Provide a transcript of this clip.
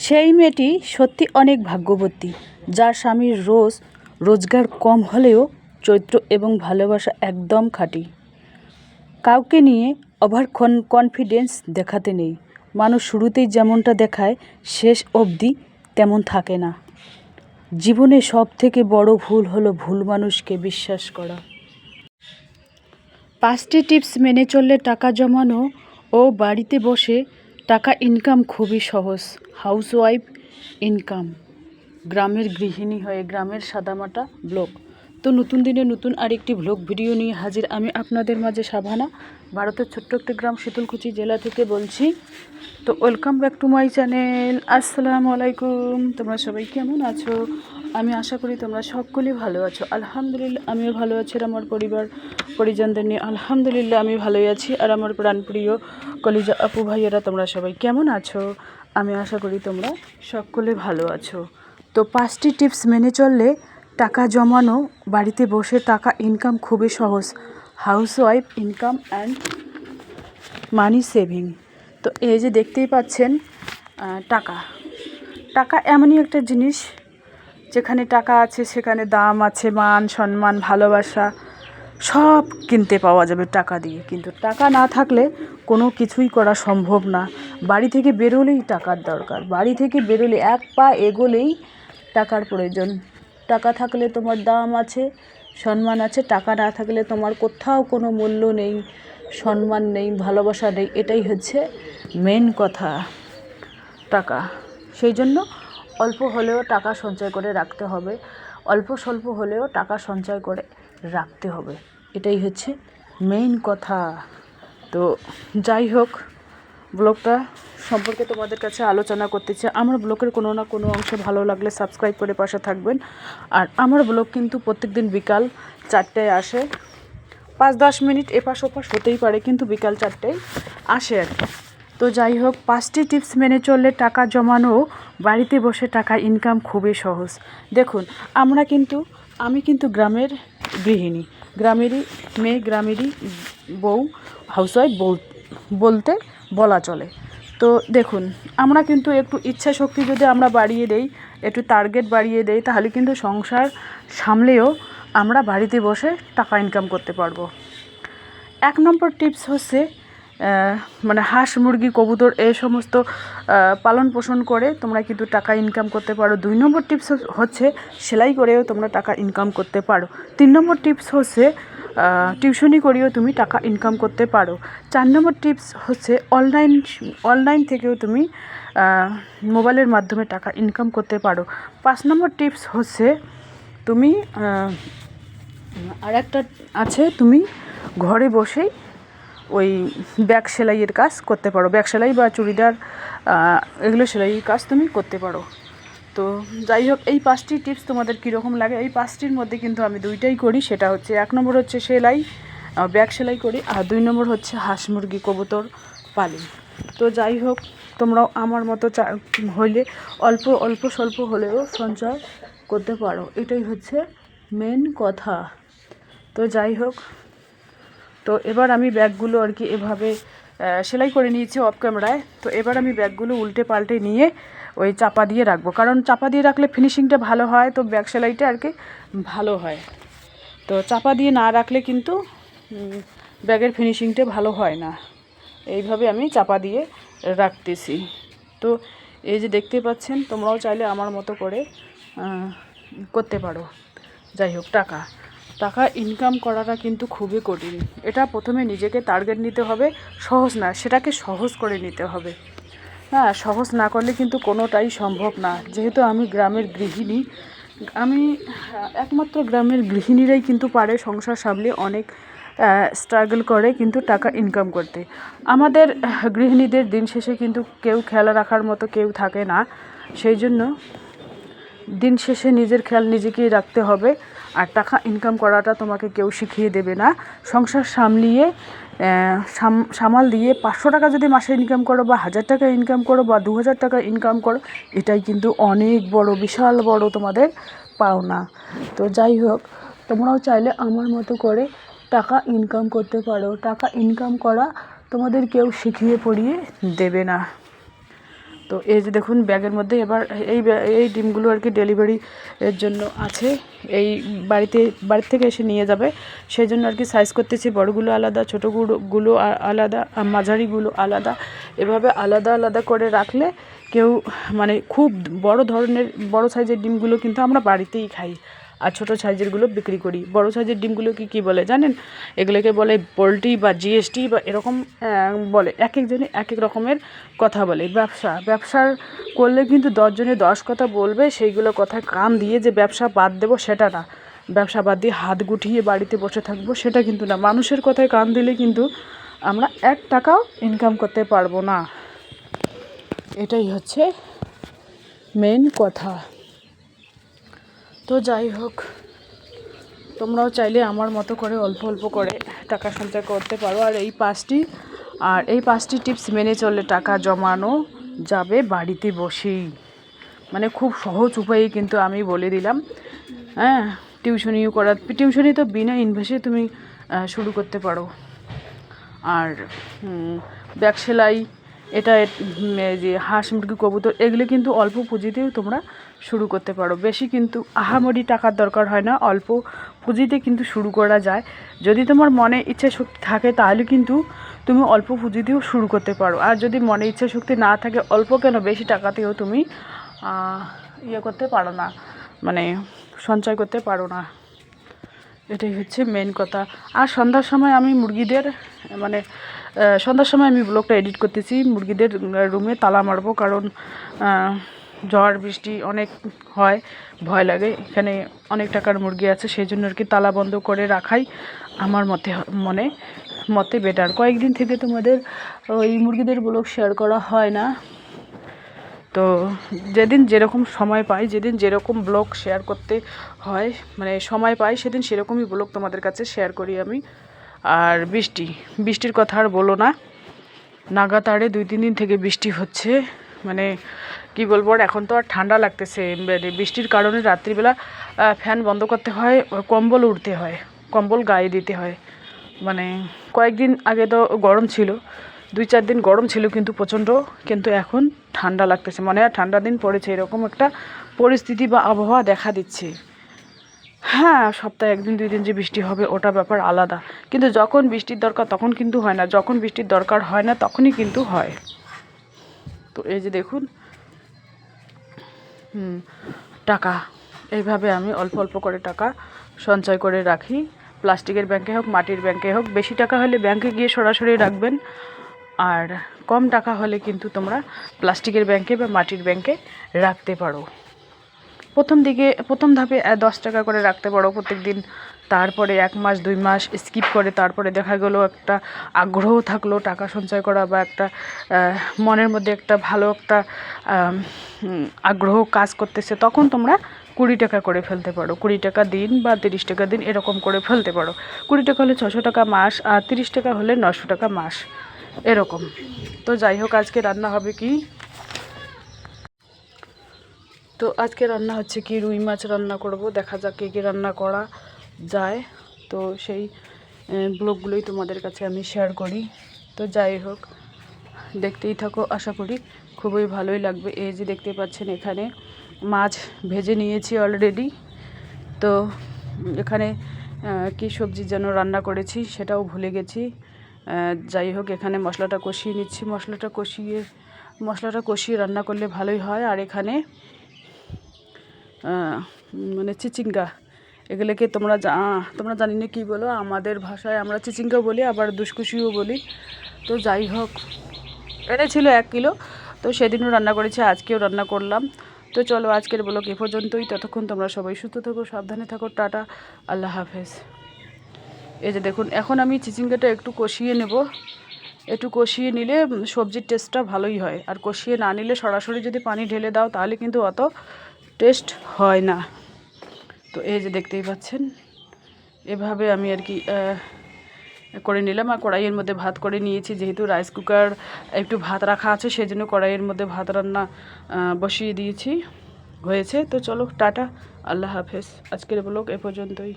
সেই মেয়েটি সত্যি অনেক ভাগ্যবতী, যার স্বামীর রোজগার কম হলেও চরিত্র এবং ভালোবাসা একদম খাঁটি। কাউকে নিয়ে ওভার কনফিডেন্স দেখাতে নেই। মানুষ শুরুতেই যেমনটা দেখায় শেষ অবধি তেমন থাকে না। জীবনে সবথেকে বড় ভুল হলো ভুল মানুষকে বিশ্বাস করা। 5টি টিপস মেনে চললে টাকা জমানো ও বাড়িতে বসে টাকা ইনকাম খুবই সহজ। হাউসওয়াইফ ইনকাম, গ্রামের গৃহিণী হয়ে গ্রামের সাদামাটা ব্লগ। তো নতুন দিনে নতুন আরেকটি ব্লগ ভিডিও নিয়ে হাজির আমি আপনাদের মাঝে সাভানা, ভারতের ছোট্ট একটি গ্রাম শীতলকুচি জেলা থেকে বলছি। তো welcome back to my channel. আসসালামু আলাইকুম। তোমরা সবাই কেমন আছো? আমি আশা করি তোমরা সকলেই ভালো আছো। আলহামদুলিল্লাহ আমিও ভালো আছি, আর আমার পরিজনদের নিয়ে আলহামদুলিল্লাহ আমি ভালোই আছি। আর আমার প্রাণপ্রিয় কলিজা আপু ভাইয়েরা তোমরা সবাই কেমন আছো? আমি আশা করি তোমরা সকলে ভালো আছো। তো 5টি টিপস মেনে চললে টাকা জমানো, বাড়িতে বসে টাকা ইনকাম খুবই সহজ। Housewife income and money saving. তো এই যে দেখতেই পাচ্ছেন, টাকা এমনই একটা জিনিস, যেখানে টাকা আছে সেখানে দাম আছে, মান সম্মান ভালোবাসা সব কিনতে পাওয়া যাবে টাকা দিয়ে। কিন্তু টাকা না থাকলে কোনো কিছুই করা সম্ভব না। বাড়ি থেকে বেরোলেই টাকার দরকার, বাড়ি থেকে বেরোলে এক পা এগোলেই টাকার প্রয়োজন। টাকা থাকলে তোমার দাম আছে, সম্মান আছে। টাকা না থাকলে তোমার কোথাও কোনো মূল্য নেই, সম্মান নেই, ভালোবাসা নেই। এটাই হচ্ছে মেন কথা, টাকা। সেই জন্য অল্প হলেও টাকা সঞ্চয় করে রাখতে হবে, অল্প স্বল্প হলেও টাকা সঞ্চয় করে রাখতে হবে। এটাই হচ্ছে মেইন কথা। তো যাই হোক, ব্লগটা সম্পর্কে তোমাদের কাছে আলোচনা করতে চাই। আমার ব্লগের কোনো না কোনো অংশ ভালো লাগলে সাবস্ক্রাইব করে পাশে থাকবেন। আর আমার ব্লগ কিন্তু প্রত্যেক দিন বিকাল 4টায় আসে। 5-10 মিনিট এপাশ ওপাশ হতেই পারে, কিন্তু বিকাল 4টায় আসে আর কি। তো যাই হোক, 5টি টিপস মেনে চললে টাকা জমানো, বাড়িতে বসে টাকা ইনকাম খুবই সহজ। দেখুন, আমি কিন্তু গ্রামের গৃহিণী, গ্রামেরই মেয়ে, গ্রামেরই বউ, হাউসওয়াইফ বলতে বলা চলে। তো দেখুন, আমরা কিন্তু একটু ইচ্ছা শক্তি যদি আমরা বাড়িয়ে দেই, একটু টার্গেট বাড়িয়ে দেই, তাহলে কিন্তু সংসার সামলেও আমরা বাড়িতে বসে টাকা ইনকাম করতে পারবো। 1 নম্বর টিপস হচ্ছে হাঁস, মুরগি, কবুতর এই সমস্ত পালন পোষণ করে তোমরা কিন্তু টাকা ইনকাম করতে পারো। 2 নম্বর টিপস হচ্ছে সেলাই করেও তোমরা টাকা ইনকাম করতে পারো। 3 নম্বর টিপস হচ্ছে টিউশনি করেও তুমি টাকা ইনকাম করতে পারো। 4 নম্বর টিপস হচ্ছে অনলাইন থেকেও তুমি মোবাইলের মাধ্যমে টাকা ইনকাম করতে পারো। 5 নম্বর টিপস হচ্ছে তুমি আরেকটা আছে, তুমি ঘরে বসেই ওই ব্যাগ সেলাইয়ের কাজ করতে পারো। ব্যাগ সেলাই বা চুড়িদার এগুলো সেলাইয়ের কাজ তুমি করতে পারো। তো যাই হোক, এই 5টি টিপস তোমাদের কীরকম লাগে? এই 5টির মধ্যে কিন্তু আমি 2টাই করি। সেটা হচ্ছে 1 নম্বর হচ্ছে সেলাই, ব্যাগ সেলাই করি, আর 2 নম্বর হচ্ছে হাঁস, মুরগি, কবুতর পালি। তো যাই হোক, তোমরাও আমার মতো হইলে অল্প স্বল্প হলেও সঞ্চয় করতে পারো। এটাই হচ্ছে মেন কথা। তো যাই হোক, তো এবার আমি ব্যাগগুলো আর কি এভাবে সেলাই করে নিয়েছি অফ ক্যামেরায়। তো এবার আমি ব্যাগগুলো উল্টে পাল্টে নিয়ে ওই চাপা দিয়ে রাখবো, কারণ চাপা দিয়ে রাখলে ফিনিশিংটা ভালো হয়, তো ব্যাগ সেলাইটা আর কি ভালো হয়। তো চাপা দিয়ে না রাখলে কিন্তু ব্যাগের ফিনিশিংটা ভালো হয় না। এইভাবে আমি চাপা দিয়ে রাখতেছি। তো এই যে দেখতে পাচ্ছেন, তোমরাও চাইলে আমার মতো করে করতে পারো। যাই হোক, টাকা ইনকাম করাটা কিন্তু খুবই কঠিন। এটা প্রথমে নিজেকে টার্গেট নিতে হবে। সহজ না, সেটাকে সহজ করে নিতে হবে। হ্যাঁ, সহজ না করলে কিন্তু কোনোটাই সম্ভব না। যেহেতু আমি গ্রামের গৃহিণী, একমাত্র গ্রামের গৃহিণীরাই কিন্তু পারে সংসার সামলে অনেক স্ট্রাগল করে কিন্তু টাকা ইনকাম করতে। আমাদের গৃহিণীদের দিন শেষে কিন্তু কেউ খেয়াল রাখার মতো কেউ থাকে না। সেই জন্য দিন শেষে নিজের খেয়াল নিজেকেই রাখতে হবে। আর টাকা ইনকাম করাটা তোমাকে কেউ শিখিয়ে দেবে না। সংসার সামাল দিয়ে 500 টাকা যদি মাসে ইনকাম করো, বা 1000 টাকা ইনকাম করো, বা 2000 টাকা ইনকাম করো, এটাই কিন্তু অনেক বড়, বিশাল বড় তোমাদের পাওনা। তো যাই হোক, তোমরাও চাইলে আমার মতো করে টাকা ইনকাম করতে পারো। টাকা ইনকাম করা তোমাদের কেউ শিখিয়ে পড়িয়ে দেবে না। তো এই যে দেখুন ব্যাগের মধ্যে এবার এই ডিমগুলো আর কি ডেলিভারি এর জন্য আছে, এই বাড়ি থেকে এসে নিয়ে যাবে, সেই জন্য আর কি সাইজ করতেছি। বড়গুলো আলাদা, ছোটোগুলো আলাদা, মাঝারিগুলো আলাদা, এভাবে আলাদা আলাদা করে রাখলে কেউ মানে খুব বড় সাইজের ডিমগুলো কিন্তু আমরা বাড়িতেই খাই, আর ছোটো সাইজেরগুলো বিক্রি করি। বড় সাইজের ডিমগুলোকে কী বলে জানেন? এগুলোকে বলে পোলট্রি বা জিএসটি বা এরকম বলে, এক একজনে এক এক রকমের কথা বলে। ব্যবসার করলে কিন্তু 10 জনে 10 কথা বলবে, সেইগুলো কথায় কান দিয়ে যে ব্যবসা বাদ দেবো সেটা না, ব্যবসা বাদ দিয়ে হাত গুটিয়ে বাড়িতে বসে থাকবো সেটা কিন্তু না। মানুষের কথায় কান দিলে কিন্তু আমরা 1 টাকাও ইনকাম করতে পারবো না, এটাই হচ্ছে মেন কথা। তো যাই হোক, তোমরাও চাইলে আমার মতো করে অল্প অল্প করে টাকা সঞ্চয় করতে পারো। আর এই পাঁচটি টিপস মেনে চললে টাকা জমানো যাবে বাড়িতে বসেই, মানে খুব সহজ উপায়ে কিন্তু আমি বলে দিলাম। হ্যাঁ, টিউশনি তো বিনা ইনভেস্টে তুমি শুরু করতে পারো। আর ব্যাগ সেলাই, এটা যে হাঁস মুরগি কবুতর, এগুলো কিন্তু অল্প পুঁজিতেও তোমরা শুরু করতে পারো। বেশি কিন্তু আহামরি টাকার দরকার হয় না, অল্প পুঁজিতে কিন্তু শুরু করা যায়। যদি তোমার মনে ইচ্ছা শক্তি থাকে তাহলে কিন্তু তুমি অল্প পুঁজিতেও শুরু করতে পারো। আর যদি মনে ইচ্ছা শক্তি না থাকে, অল্প কেন বেশি টাকাতেও তুমি করতে পারো না, মানে সঞ্চয় করতে পারো না। এটাই হচ্ছে মেন কথা। আর সন্ধ্যার সময় আমি সন্ধ্যার সময় আমি ব্লগটা এডিট করতেছি, মুরগিদের রুমে তালা মারবো, কারণ ঝড় বৃষ্টি অনেক হয়, ভয় লাগে। এখানে অনেক টাকার মুরগি আছে, সেই জন্য আর কি তালা বন্ধ করে রাখাই আমার মতে বেটার। কয়েকদিন থেকে তোমাদের ওই মুরগিদের ব্লগ শেয়ার করা হয় না, তো যেদিন যেরকম সময় পাই, যেদিন যেরকম ব্লগ শেয়ার করতে হয়, মানে সময় পাই, সেদিন সেরকমই ব্লগ তোমাদের কাছে শেয়ার করি আমি। আর বৃষ্টির কথা আর বলো না, নাগাতারে 2-3 দিন থেকে বৃষ্টি হচ্ছে, মানে কি বলবো। আর এখন তো আর ঠান্ডা লাগতেছে, বৃষ্টির কারণে রাত্রিবেলা ফ্যান বন্ধ করতে হয়, কম্বল উড়তে হয়, কম্বল গায়ে দিতে হয়। মানে কয়েকদিন আগে তো গরম ছিল, 2-4 দিন গরম ছিল কিন্তু প্রচণ্ড, কিন্তু এখন ঠান্ডা লাগতেছে, মনে হয় ঠান্ডা দিন পড়েছে, এরকম একটা পরিস্থিতি বা আবহাওয়া দেখা দিচ্ছে। হ্যাঁ, সপ্তাহে 1-2 দিন যে বৃষ্টি হবে ওটা ব্যাপার আলাদা, কিন্তু যখন বৃষ্টির দরকার তখন কিন্তু হয় না, যখন বৃষ্টির দরকার হয় না তখনই কিন্তু হয়। তো এই যে দেখুন টাকা, এইভাবে আমি অল্প অল্প করে টাকা সঞ্চয় করে রাখি, প্লাস্টিকের ব্যাংকে হোক মাটির ব্যাংকে হোক। বেশি টাকা হলে ব্যাংকে গিয়ে সরাসরি রাখবেন, আর কম টাকা হলে কিন্তু তোমরা প্লাস্টিকের ব্যাংকে বা মাটির ব্যাংকে রাখতে পারো। প্রথম ধাপে 10 টাকা করে রাখতে পারো প্রত্যেক দিন, তারপরে 1 মাস 2 মাস স্কিপ করে তারপরে দেখা গেলো একটা আগ্রহ থাকলো টাকা সঞ্চয় করা, বা একটা মনের মধ্যে একটা ভালো একটা আগ্রহ কাজ করতেছে, তখন তোমরা 20 টাকা করে ফেলতে পারো। 20 টাকা দিন বা 30 টাকা দিন এরকম করে ফেলতে পারো। 20 টাকা হলে 600 টাকা মাস, আর 30 টাকা হলে 900 টাকা মাস, এরকম। তো যাই হোক, আজকে রান্না হবে কি? তো আজকে রান্না হচ্ছে কি, রুই মাছ রান্না করব। দেখা যাক কী রান্না করা যায়, তো সেই ব্লগগুলোই তোমাদের কাছে আমি শেয়ার করি। তো যাই হোক, দেখতেই থাকো, আশা করি খুবই ভালোই লাগবে। এই যে দেখতে পাচ্ছেন, এখানে মাছ ভেজে নিয়েছি অলরেডি। তো এখানে কি সবজি যেন রান্না করেছি সেটাও ভুলে গেছি। যাই হোক, এখানে মশলাটা কষিয়ে নিচ্ছি। মশলাটা কষিয়ে রান্না করলে ভালোই হয়। আর এখানে মানে চিচিঙ্গা, এগুলোকে তোমরা জানি না কী বলো, আমাদের ভাষায় আমরা চিচিঙ্গা বলি, আবার দুষ্কুশিও বলি। তো যাই হোক, এটা ছিল 1 কিলো, তো সেদিনও রান্না করেছি, আজকেও রান্না করলাম। তো চলো, আজকের ব্লগ এ পর্যন্তই। ততক্ষণ তোমরা সবাই সুস্থ থাকো, সাবধানে থাকো, টাটা, আল্লাহ হাফেজ। এই যে দেখুন, এখন আমি চিচিঙ্গাটা একটু কষিয়ে নেব। একটু কষিয়ে নিলে সবজির টেস্টটা ভালোই হয়, আর কষিয়ে না নিলে সরাসরি যদি পানি ঢেলে দাও তাহলে কিন্তু অত টেস্ট হয় না। তো এই যে দেখতেই পাচ্ছেন, এভাবে আমি আর কি করে নিলাম। আর কড়াইয়ের মধ্যে ভাত করে নিয়েছি, যেহেতু রাইস কুকার একটু ভাত রাখা আছে, সেজন্য কড়াইয়ের মধ্যে ভাত রান্না বসিয়ে দিয়েছি, হয়েছে। তো চলো, টাটা, আল্লাহ হাফেজ। আজকের ব্লগ এ পর্যন্তই।